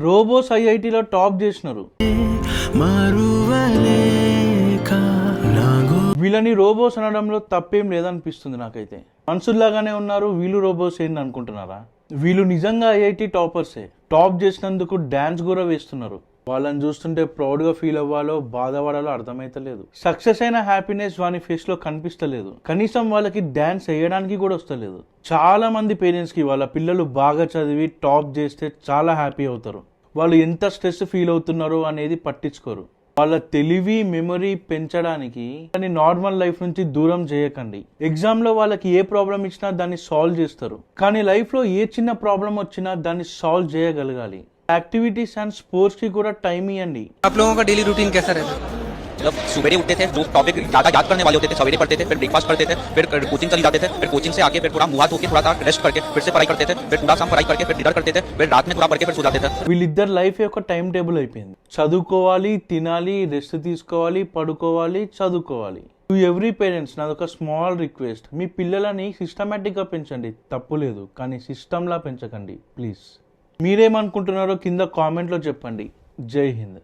Robots ఐఐటీలో top చేసినారు. వీళ్ళని robots అనడంలో తప్పేం లేదనిపిస్తుంది నాకైతే. మనుషుల్లాగానే ఉన్నారు వీళ్ళు, రోబోస్ ఏంటి అనుకుంటున్నారా? వీళ్ళు నిజంగా ఐఐటీ టాపర్సే. టాప్ చేసినందుకు డాన్స్ కూడా వేస్తున్నారు. వాళ్ళని చూస్తుంటే ప్రౌడ్గా ఫీల్ అవ్వాలో బాధపడాలో అర్థమైతలేదు. సక్సెస్ అయిన హ్యాపీనెస్ వాని ఫేస్ లో కనిపిస్తలేదు. కనీసం వాళ్ళకి డాన్స్ వేయడానికి కూడా వస్తలేదు. చాలా మంది పేరెంట్స్ కి వాళ్ళ పిల్లలు బాగా చదివి టాప్ చేస్తే చాలా హ్యాపీ అవుతారు. వాళ్ళు ఎంత స్ట్రెస్ ఫీల్ అవుతున్నారో అనేది పట్టించుకోరు. వాళ్ళ తెలివి, మెమరీ పెంచడానికి దాన్ని నార్మల్ లైఫ్ నుంచి దూరం చేయకండి. ఎగ్జామ్ లో వాళ్ళకి ఏ ప్రాబ్లం ఇచ్చినా దాన్ని సాల్వ్ చేస్తారు. కానీ లైఫ్ లో ఏ చిన్న ప్రాబ్లం వచ్చినా దాన్ని సాల్వ్ చేయగలగాలి. एक्टिविटीज एंड स्पोर्ट्स की पूरा टाइम ही अंडी। आप लोगों का डेली रूटीन कैसा रहता है? जब सुबह उठते थे, जो टॉपिक ज्यादा याद करने वाले होते थे सवेरे पढ़ते थे, फिर ब्रेकफास्ट करते थे, फिर कोचिंग चले जाते थे, फिर कोचिंग से आके फिर थोड़ा मुंह हाथ धो के थोड़ा सा रेस्ट करके फिर से पढ़ाई करते थे, फिर पूरा शाम पढ़ाई करके फिर डिनर करते थे, फिर रात में थोड़ा पढ़ के फिर सो जाते थे। వీళ్ళిద్దరు లైఫ్ యొక్క టైం టేబుల్ అయిపోయింది. చదువుకోవాలి, తినాలి, రెస్ట్ తీసుకోవాలి, పడుకోవాలి, చదువుకోవాలి. టు ఎవ్రీ పేరెంట్స్ నాదొక స్మాల్ రిక్వెస్ట్, మీ పిల్లలని సిస్టమేటిక్ గా పెంచండి, తప్పు లేదు, కానీ సిస్టమ్ లా పెంచకండి ప్లీజ్. మీరేమనుకుంటున్నారో కింద కామెంట్లో చెప్పండి. జై హింద్.